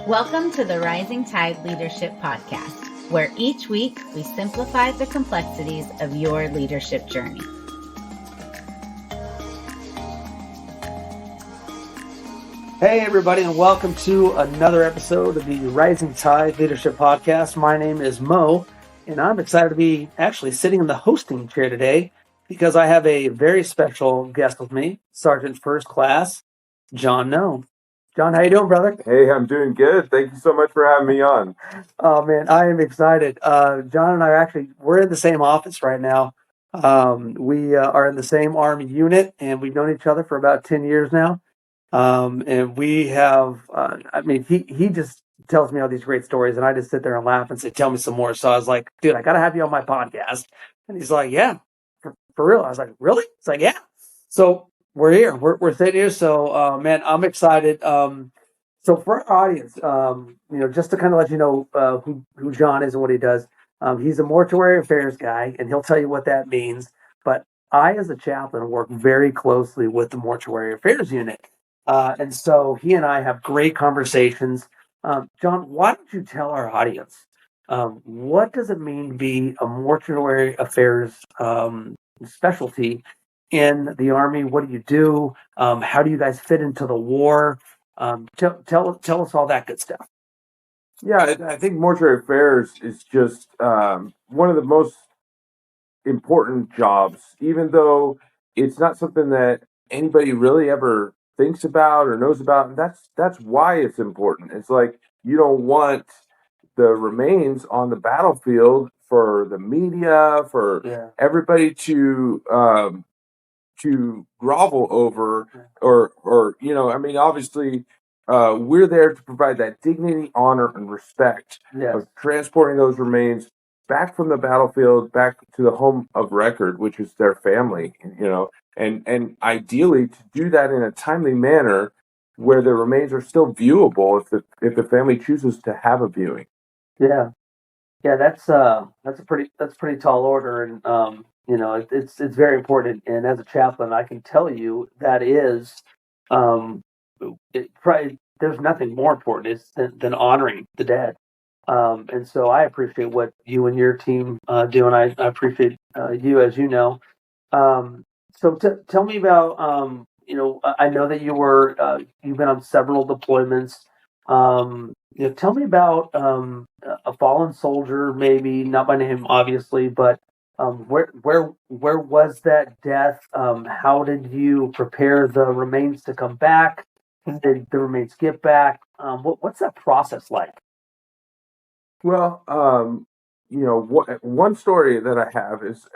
Welcome to the Rising Tide Leadership Podcast, where each week we simplify the complexities of your leadership journey. Hey, everybody, and welcome to another episode of the Rising Tide Leadership Podcast. My name is Mo, and I'm excited to be actually sitting in the hosting chair today because I have a very special guest with me, Sergeant First Class John Noe. John, how you doing, brother? Hey, I'm doing good. Thank you so much for having me on. Oh, man, I am excited. John and I we're in the same office right now. We are in the same Army unit, and we've known each other for about 10 years now. And we have, he just tells me all these great stories, and I just sit there and laugh and say, tell me some more. So I was like, dude, I got to have you on my podcast. And he's like, yeah, for real. I was like, really? It's like, yeah. So we're here. We're sitting here. So, man, I'm excited. So for our audience, just to kind of let you know who John is and what he does, he's a Mortuary Affairs guy, and he'll tell you what that means. But I, as a chaplain, work very closely with the Mortuary Affairs unit. And so he and I have great conversations. John, why don't you tell our audience, what does it mean to be a Mortuary Affairs specialty in the Army? What do you do? How do you guys fit into the war? Tell us all that good stuff. Yeah, I think Mortuary Affairs is just one of the most important jobs, even though it's not something that anybody really ever thinks about or knows about. And that's why it's important. It's like you don't want the remains on the battlefield for the media, for everybody to grovel over, or obviously we're there to provide that dignity, honor, and respect of transporting those remains back from the battlefield back to the home of record, which is their family, and ideally to do that in a timely manner where the remains are still viewable if the family chooses to have a viewing. Yeah, that's a pretty tall order, and it's very important. And as a chaplain, I can tell you that is there's nothing more important than honoring the dead. And so I appreciate what you and your team do, and I appreciate you, as you know. So tell me about I know that you've been on several deployments. Tell me about a fallen soldier, maybe not by name, obviously, but where was that death? How did you prepare the remains to come back? Did the remains get back? What's that process like? Well, one story that I have is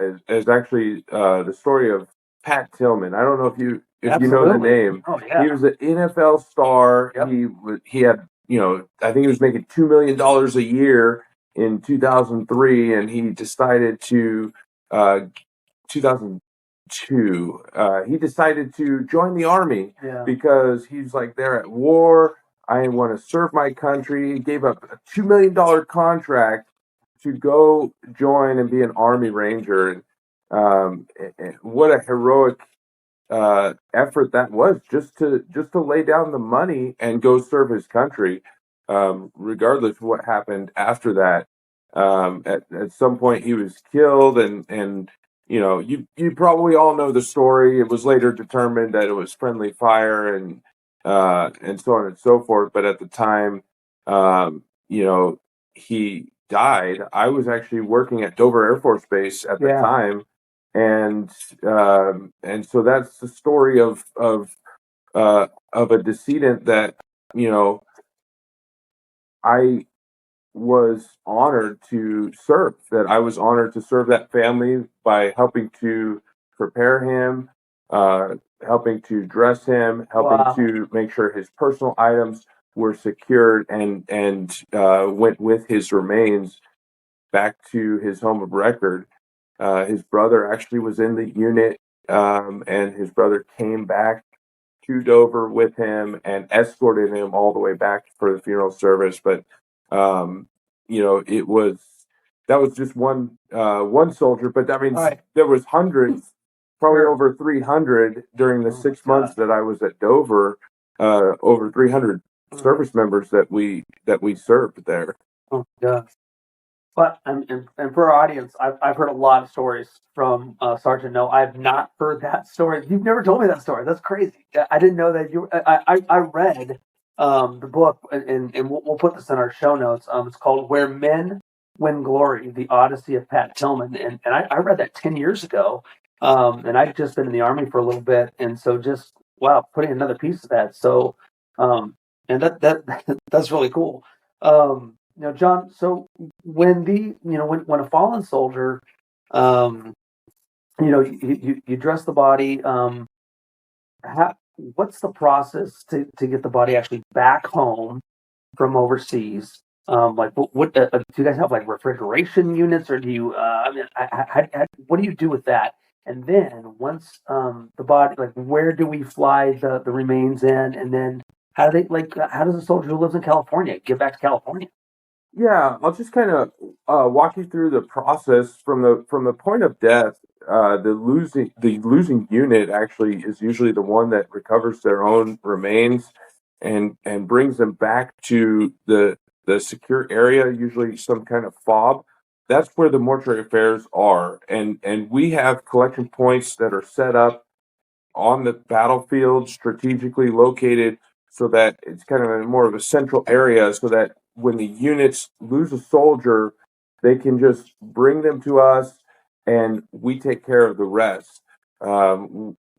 actually the story of Pat Tillman. I don't know if you know the name. Oh, yeah. He was an NFL star. Yep. He had, I think he was making $2 million a year in 2003, and he decided to 2002. He decided to join the Army because he's like, they're at war. I want to serve my country. He gave up a $2 million contract to go join and be an Army Ranger. And what a heroic effort that was, just to lay down the money and go serve his country, regardless of what happened after that. At some point he was killed, and you probably all know the story. It was later determined that it was friendly fire and so on and so forth. But at the time, he died. I was actually working at Dover Air Force Base at the time, and so that's the story of a decedent that I was honored to serve. That I was honored to serve that family by helping to prepare him, helping to dress him, helping to make sure his personal items were secured, and went with his remains back to his home of record. His brother actually was in the unit, and his brother came back to Dover with him and escorted him all the way back for the funeral service. But that was just one soldier. But I mean, there was hundreds. Probably over 300 during the 6 months that I was at Dover. Over 300 service members that we served there. Oh, yeah. But and for our audience, I've heard a lot of stories from Sergeant No. I've not heard that story. You've never told me that story. That's crazy. I didn't know that you. I read the book, and we'll put this in our show notes. It's called "Where Men Win Glory: The Odyssey of Pat Tillman," and I read that 10 years ago. And I've just been in the Army for a little bit, and so just wow, putting another piece of that. So, and that's really cool. John. So when when a fallen soldier, um, you dress the body. What's the process to get the body actually back home from overseas? Like what do you guys have, like refrigeration units, or do you? I mean, what do you do with that? And then once the body, like where do we fly the remains in? And then how does a soldier who lives in California get back to California? Yeah, I'll just kind of walk you through the process from the point of death. The losing unit actually is usually the one that recovers their own remains and brings them back to the secure area, usually some kind of fob. That's where the mortuary affairs are, and we have collection points that are set up on the battlefield, strategically located so that it's kind of more of a central area so that when the units lose a soldier, they can just bring them to us and we take care of the rest.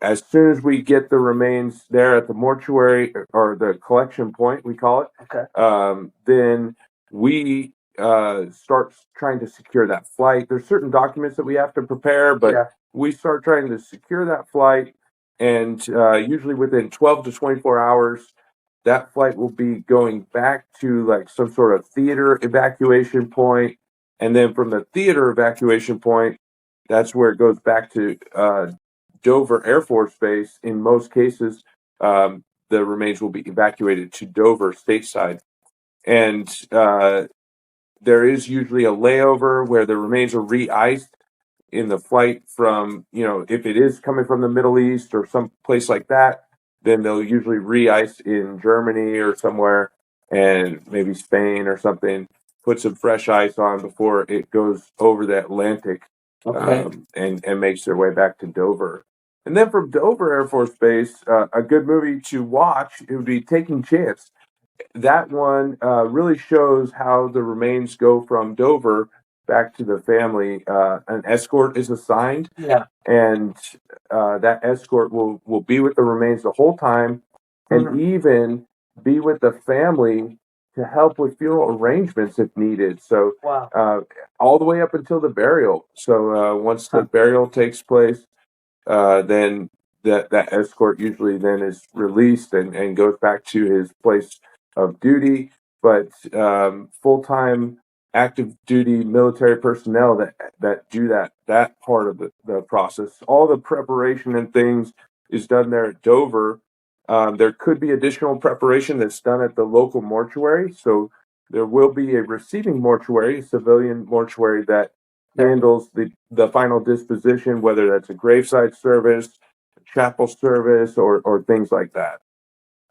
As soon as we get the remains there at the mortuary or the collection point, we call it, Okay. then we start trying to secure that flight. There's certain documents that we have to prepare, but Yeah. we start trying to secure that flight. And usually within 12 to 24 hours, that flight will be going back to like some sort of theater evacuation point. And then from the theater evacuation point, that's where it goes back to Dover Air Force Base. In most cases, the remains will be evacuated to Dover stateside. And there is usually a layover where the remains are re-iced in the flight from, if it is coming from the Middle East or some place like that, then they'll usually re-ice in Germany or somewhere, and maybe Spain or something, put some fresh ice on before it goes over the Atlantic. Okay. And makes their way back to Dover. And then from Dover Air Force Base, a good movie to watch, it would be Taking Chance. That one really shows how the remains go from Dover back to the family. An escort is assigned, Yeah. and that escort will be with the remains the whole time, and even be with the family to help with funeral arrangements if needed. So Wow. all the way up until the burial. So once the burial takes place, then that escort usually then is released and goes back to his place of duty. But full-time active duty military personnel that do that part of the process, all the preparation and things is done there at Dover. There could be additional preparation that's done at the local mortuary. So there will be a receiving mortuary, civilian mortuary that handles the final disposition, whether that's a graveside service, a chapel service, or things like that.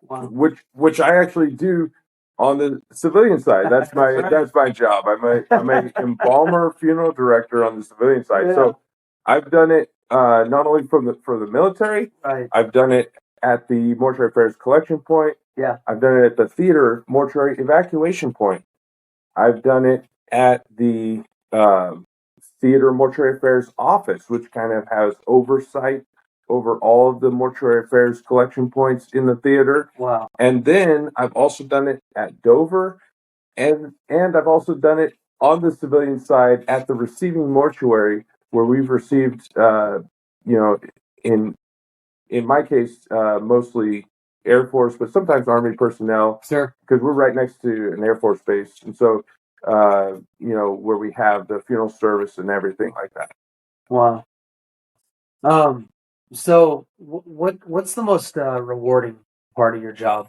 Wow. Which I actually do on the civilian side. That's my job. I'm a embalmer funeral director on the civilian side. Yeah. So I've done it not only for the military. Right. I've done it at the Mortuary Affairs collection point. Yeah. I've done it at the theater mortuary evacuation point. I've done it at the theater mortuary affairs office, which kind of has oversight over all of the mortuary affairs collection points in the theater. Wow. And then I've also done it at Dover, and I've also done it on the civilian side at the receiving mortuary, where we've received, in my case, mostly Air Force, but sometimes Army personnel. Sure. Because we're right next to an Air Force base, and so where we have the funeral service and everything like that. Wow. So what's the most rewarding part of your job?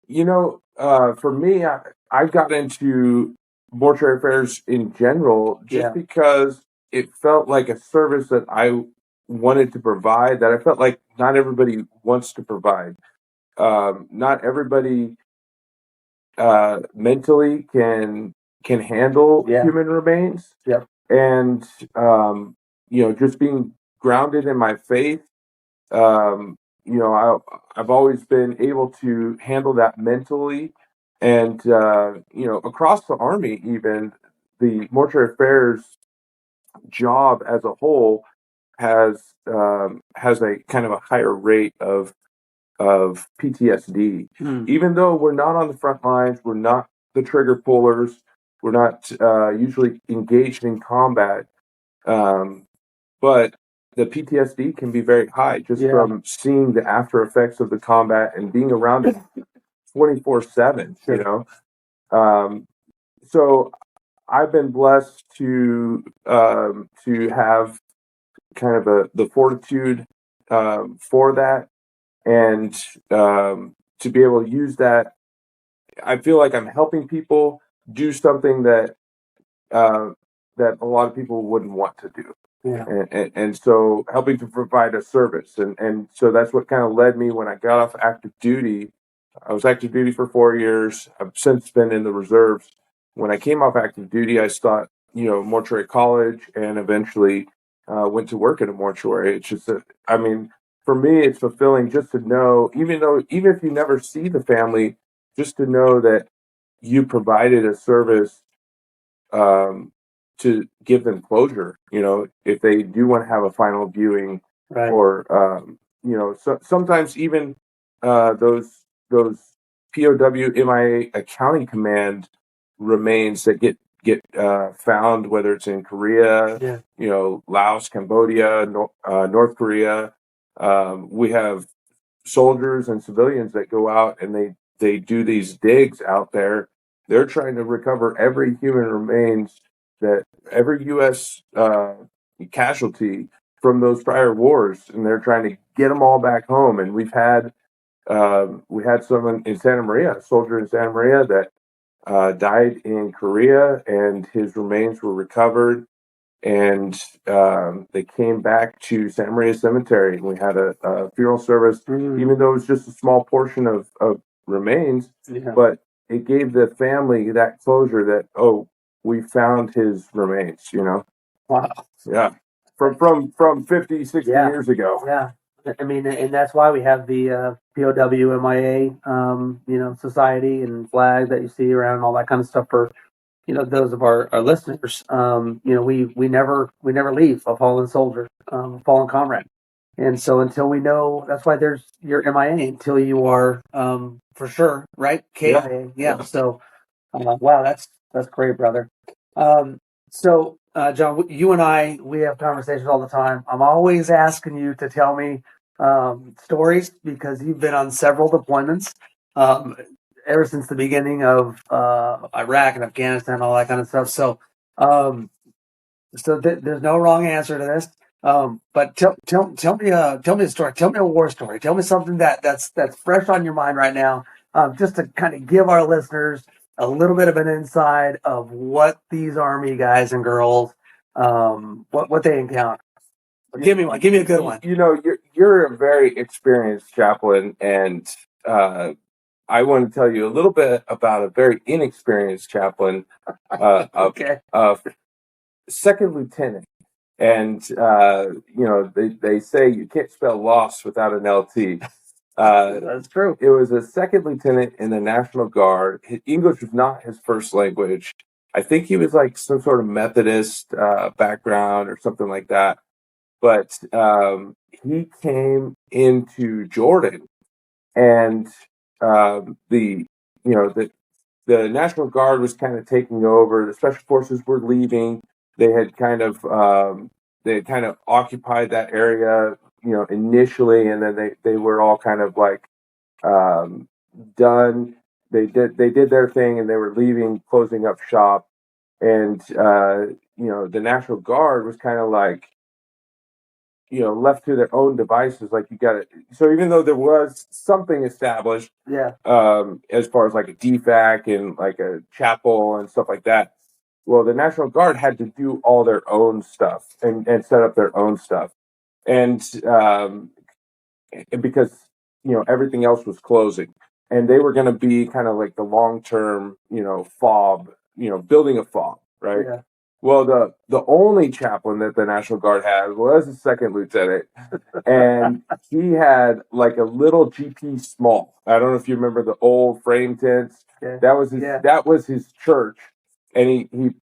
For me, I got into mortuary affairs in general just because it felt like a service that I wanted to provide, that I felt like not everybody wants to provide. not everybody mentally can handle human remains. Yep. And just being grounded in my faith, I've always been able to handle that mentally. And across the Army, even the Mortuary Affairs job as a whole has a kind of a higher rate of PTSD. Even though we're not on the front lines, we're not the trigger pullers, we're not usually engaged in combat, but the PTSD can be very high just from seeing the after effects of the combat and being around it 24/7. So I've been blessed to have kind of the fortitude for that, and to be able to use that. I feel like I'm helping people do something that that a lot of people wouldn't want to do. And so helping to provide a service. And so that's what kind of led me when I got off active duty. I was active duty for 4 years. I've since been in the reserves. When I came off active duty, I started, mortuary college, and eventually went to work at a mortuary. It's just, for me, it's fulfilling just to know, even if you never see the family, just to know that you provided a service to give them closure. If they do want to have a final viewing, or so sometimes even those POW MIA accounting command remains that get found, whether it's in Korea, Laos, Cambodia, North Korea. We have soldiers and civilians that go out and they do these digs out there. They're trying to recover every human remains, that every U.S. Casualty from those prior wars, and they're trying to get them all back home. And we had someone in Santa Maria, a soldier in Santa Maria that died in Korea, and his remains were recovered, and they came back to Santa Maria Cemetery, and we had a funeral service, even though it was just a small portion of remains, but it gave the family that closure that, oh, we found his remains, Wow. Yeah. From 50, 60 years ago. Yeah. And that's why we have the POW MIA, society and flag that you see around and all that kind of stuff for, those of our listeners. We never leave a fallen soldier, a fallen comrade. And so until we know, that's why there's your MIA, until you are, for sure, right? KIA. Yeah. So, wow, that's great, brother. So, John, you and I, we have conversations all the time. I'm always asking you to tell me stories, because you've been on several deployments ever since the beginning of Iraq and Afghanistan, all that kind of stuff. So, there's no wrong answer to this. But tell me a story. Tell me a war story. Tell me something that's fresh on your mind right now, just to kind of give our listeners a little bit of an insight of what these Army guys and girls, what they encounter. Give me one. Give me a good one. You're a very experienced chaplain, and I want to tell you a little bit about a very inexperienced chaplain, Okay. Second lieutenant. And they say you can't spell loss without an LT. That's true. It was a second lieutenant in the National Guard. English was not his first language. I think he was like some sort of Methodist background or something like that. But he came into Jordan, and the National Guard was kind of taking over. The Special Forces were leaving. They had kind of occupied that area, initially, and then they were all kind of like done. They did their thing, and they were leaving, closing up shop. And the National Guard was kind of like, left to their own devices. Like, you got it. So even though there was something established, as far as like a DFAC and like a chapel and stuff like that, well, the National Guard had to do all their own stuff and set up their own stuff. And because everything else was closing. And they were going to be kind of like the long-term, FOB, building a FOB, right? Yeah. Well, the only chaplain that the National Guard had was a second lieutenant, and he had like a little GP small. I don't know if you remember the old frame tents. Yeah. That was his church, and he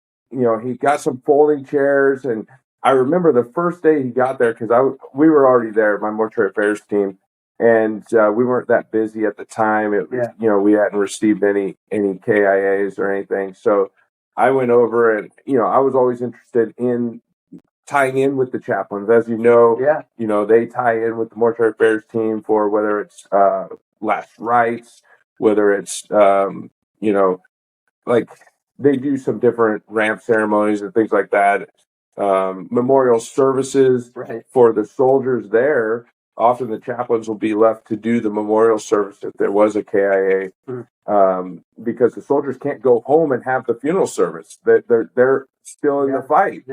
got some folding chairs. And I remember the first day he got there, because we were already there, my Mortuary Affairs team, and we weren't that busy at the time. We hadn't received any KIAs or anything, so I went over, and I was always interested in tying in with the chaplains. As you know, they tie in with the Mortuary Affairs team for whether it's last rites, whether it's like they do some different ramp ceremonies and things like that. Memorial services for the soldiers there. Often the chaplains will be left to do the memorial service if there was a KIA, because the soldiers can't go home and have the funeral service. They're still in the fight,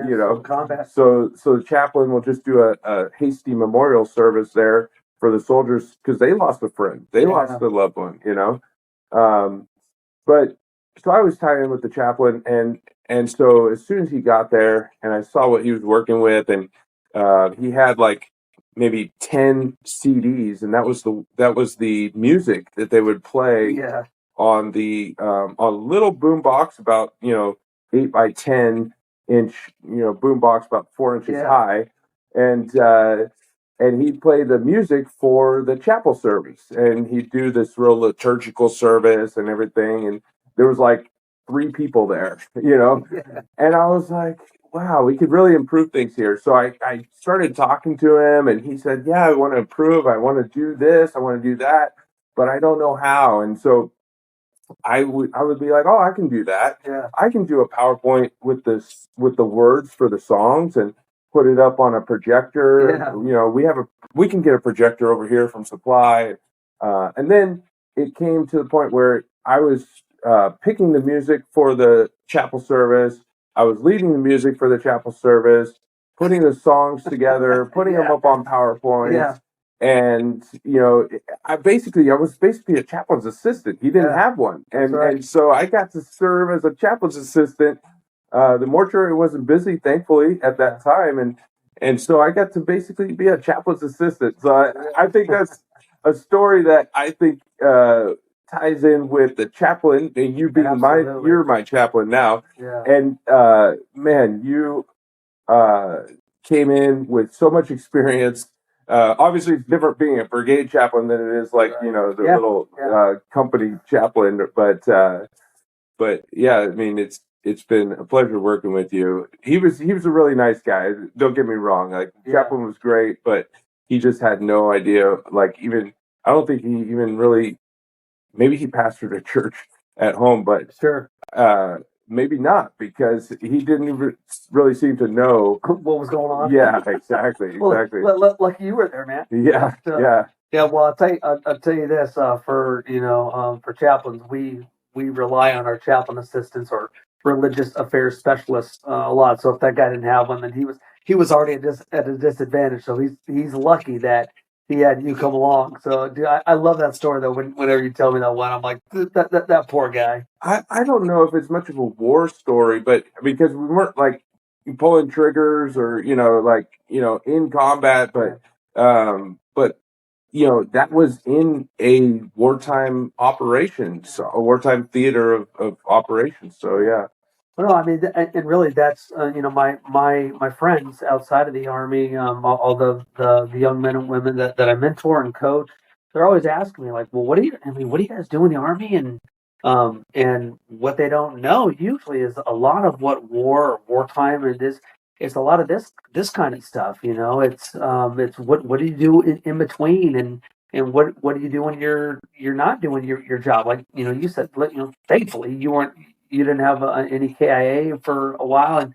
combat. So the chaplain will just do a hasty memorial service there for the soldiers, because they lost a friend, they lost a loved one, But so I was tied in with the chaplain, and so as soon as he got there, and I saw what he was working with, and he had like maybe 10 CDs, and that was the music that they would play on on a little boom box about 8 by 10 inch boom box about 4 inches high, and he'd play the music for the chapel service, and he'd do this real liturgical service and everything, and there was like 3 people there, and I was like, wow, we could really improve things here. So I started talking to him, and he said, yeah, I want to improve. I want to do this. I want to do that, but I don't know how. And so I would be like, oh, I can do that. Yeah. I can do a PowerPoint with the words for the songs and put it up on a projector. Yeah. We can get a projector over here from supply. And then it came to the point where I was picking the music for the chapel service. I was leading the music for the chapel service, putting the songs together, putting them up on PowerPoint. Yeah. And I was basically a chaplain's assistant. He didn't have one, and so I got to serve as a chaplain's assistant. The mortuary wasn't busy, thankfully, at that time, and so I got to basically be a chaplain's assistant. So I think that's a story that I think ties in with the chaplain, and you being you're my chaplain now. Yeah. And man, you came in with so much experience. Obviously, it's different being a brigade chaplain than it is like the little company chaplain. But yeah, I mean, it's been a pleasure working with you. He was a really nice guy. Don't get me wrong. Like chaplain was great, but he just had no idea. Like I don't think he even really. Maybe he pastored a church at home, but maybe not, because he didn't even really seem to know what was going on. Yeah, exactly. Lucky you were there, man. Yeah. Yeah. Well, I'll tell you this. For chaplains, we rely on our chaplain assistants or religious affairs specialists a lot. So if that guy didn't have one, then he was already at a disadvantage. So he's lucky that he had you come along. So, dude, I love that story though. Whenever you tell me that one, I'm like, that poor guy. I don't know if it's much of a war story, but because we weren't like pulling triggers or in combat, but that was in a wartime operation, so a wartime theater of operations. So yeah. Well, no, I mean, and really, that's my friends outside of the Army, all the young men and women that I mentor and coach, they're always asking me like, well, what do you guys do in the Army? And what they don't know usually is a lot of what wartime is. It's a lot of this kind of stuff. It's what do you do in between, and what do you do when you're not doing your job? Like you said, thankfully you didn't have any KIA for a while,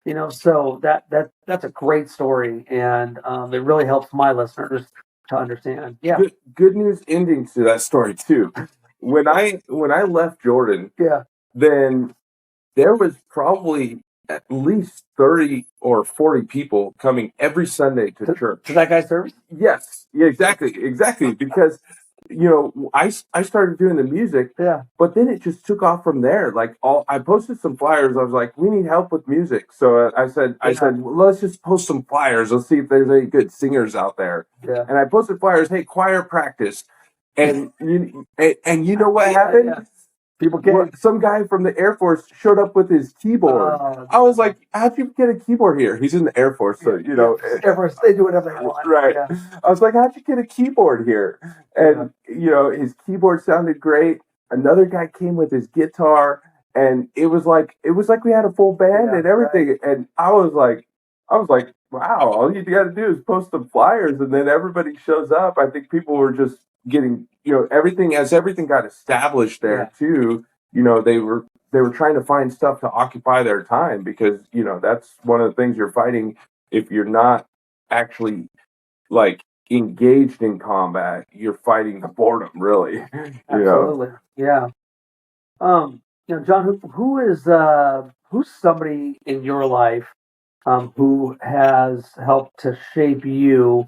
and so that's a great story, and it really helps my listeners to understand. Yeah, good news ending to that story too. When I left Jordan, then there was probably at least 30 or 40 people coming every Sunday to church. To that guy's service? Yes. Yeah, exactly. Because, I started doing the music, but then it just took off from there. Like I posted some flyers. I was like, we need help with music. So I said, well, let's just post some flyers. Let's see if there's any good singers out there. Yeah. And I posted flyers, hey, choir practice. And you know what happened? Yeah. People came. Some guy from the Air Force showed up with his keyboard. I was like, how'd you get a keyboard here? He's in the Air Force, so, Air Force, they do whatever they want. Right. Yeah. I was like, how'd you get a keyboard here? And, his keyboard sounded great. Another guy came with his guitar, and it was like we had a full band and everything. Right. And I was like, wow, all you got to do is post some flyers, and then everybody shows up. I think people were just getting, everything got established there too. They were trying to find stuff to occupy their time, because that's one of the things you're fighting if you're not actually like engaged in combat. You're fighting the boredom, really. Absolutely. Yeah. John, who's somebody in your life who has helped to shape you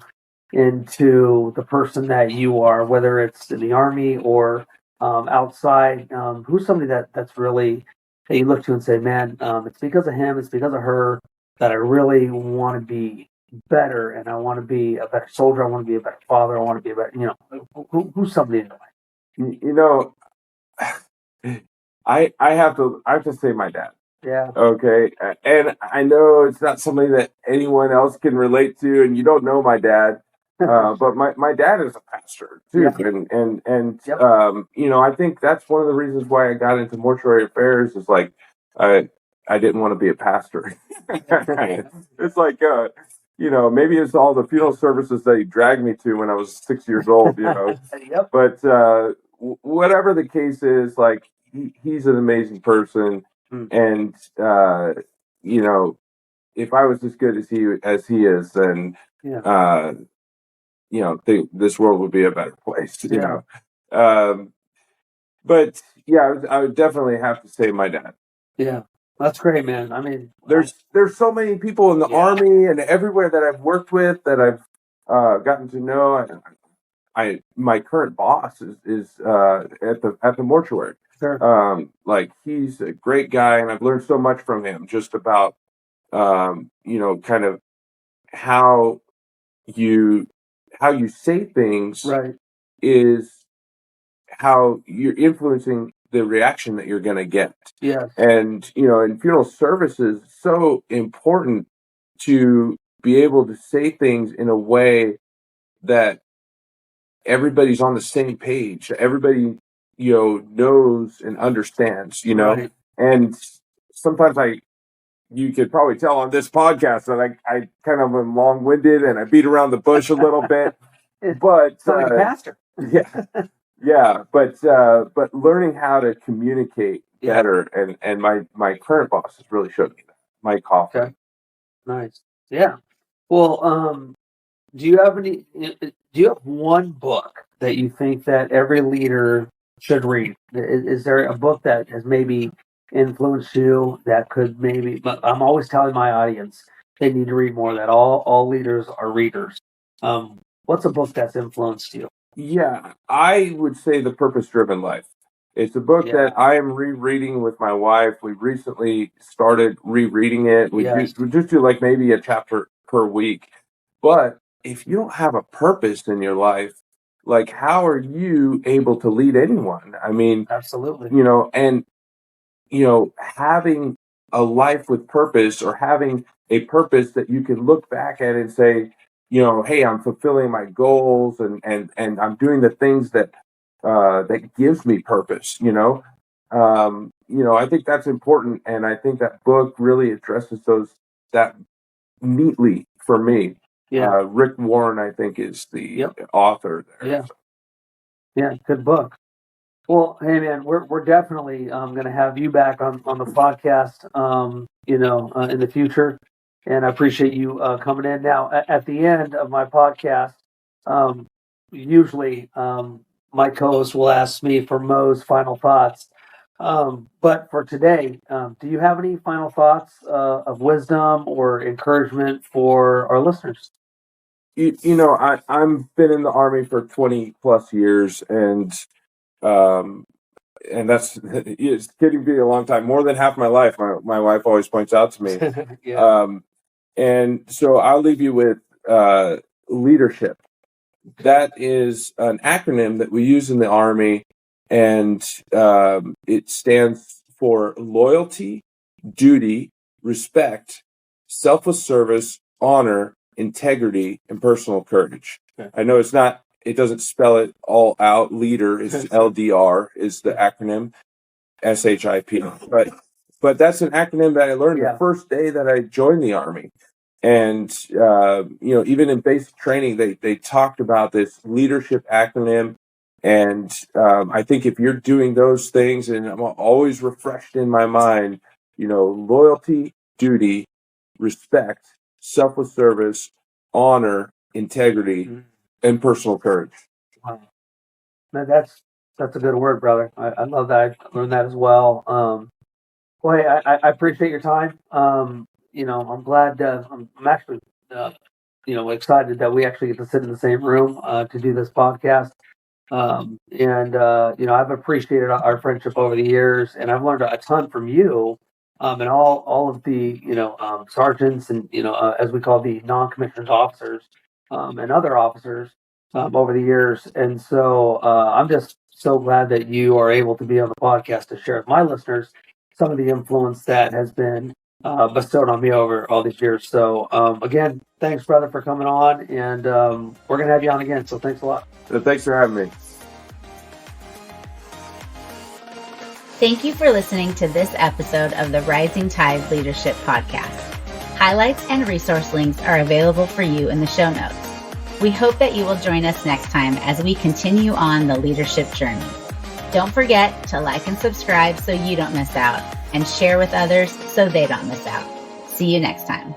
into the person that you are, whether it's in the Army or outside? Who's somebody that's really, that you look to and say, man, it's because of him, it's because of her that I really want to be better, and I want to be a better soldier, I want to be a better father, I want to be a better, who's somebody in your life? I have to say my dad. Yeah. Okay. And I know it's not somebody that anyone else can relate to, and you don't know my dad. But my dad is a pastor too. Yeah. And I think that's one of the reasons why I got into Mortuary Affairs, is like, I didn't want to be a pastor. It's like, maybe it's all the funeral services that he dragged me to when I was 6 years old, Yep. But, whatever the case is, like, he's an amazing person. And, if I was as good as he is, then, this world would be a better place, but I would definitely have to say my dad. Yeah, that's great, man. I mean, there's so many people in the Army and everywhere that I've worked with, that I've gotten to know. My current boss is at the mortuary. Sure. Like, he's a great guy, and I've learned so much from him, just about kind of how you say things, right, is how you're influencing the reaction that you're going to get. Yes. And, in funeral services, it's so important to be able to say things in a way that everybody's on the same page. Everybody, knows and understands, Right. And sometimes you could probably tell on this podcast that I kind of am long-winded and I beat around the bush a little bit. But like a pastor. Yeah, but learning how to communicate better, and my current boss has really showed me that. Mike Hoffman. Okay. Nice. Yeah. Well, do you have one book that you think that every leader should read? Is there a book that has maybe influenced you, that could maybe? I'm always telling my audience they need to read more. That all leaders are readers. What's a book that's influenced you? Yeah, I would say The Purpose-Driven Life. It's a book that I am rereading with my wife. We recently started rereading it. We just do like maybe a chapter per week. But if you don't have a purpose in your life, like, how are you able to lead anyone? I mean, absolutely. Having a life with purpose, or having a purpose that you can look back at and say, hey, I'm fulfilling my goals, and I'm doing the things that gives me purpose. I think that's important, and I think that book really addresses that neatly for me. Yeah. Rick Warren, I think, is the author there. Yeah. Yeah, good book. Well, hey man, we're definitely going to have you back on the podcast, in the future, and I appreciate you coming in. Now, at the end of my podcast, usually my co-host will ask me for Mo's final thoughts. But for today, do you have any final thoughts of wisdom or encouragement for our listeners? I'm been in the Army for 20 plus years, and that's it's getting to be a long time, more than half my life. My wife always points out to me. Yeah. And so I'll leave you with leadership. That is an acronym that we use in the Army, and it stands for loyalty, duty, respect, selfless service, honor, integrity, and personal courage. Okay. I know it doesn't spell it all out. Leader is LDR is the acronym, SHIP. But that's an acronym that I learned the first day that I joined the Army. And, even in basic training, they talked about this leadership acronym. And I think if you're doing those things, and I'm always refreshed in my mind, loyalty, duty, respect, selfless service, honor, integrity, and personal courage. Wow. Man, that's a good word, brother. I love that. I learned that as well. Boy, I appreciate your time. I'm glad. I'm actually, excited that we actually get to sit in the same room to do this podcast. I've appreciated our friendship over the years, and I've learned a ton from you, and all of the sergeants and as we call the non-commissioned officers, and other officers over the years. And so I'm just so glad that you are able to be on the podcast to share with my listeners some of the influence that has been bestowed on me over all these years. So again, thanks, brother, for coming on, and we're going to have you on again. So thanks a lot. Thanks for having me. Thank you for listening to this episode of the Rising Tide Leadership Podcast. Highlights and resource links are available for you in the show notes. We hope that you will join us next time as we continue on the leadership journey. Don't forget to like and subscribe so you don't miss out, and share with others so they don't miss out. See you next time.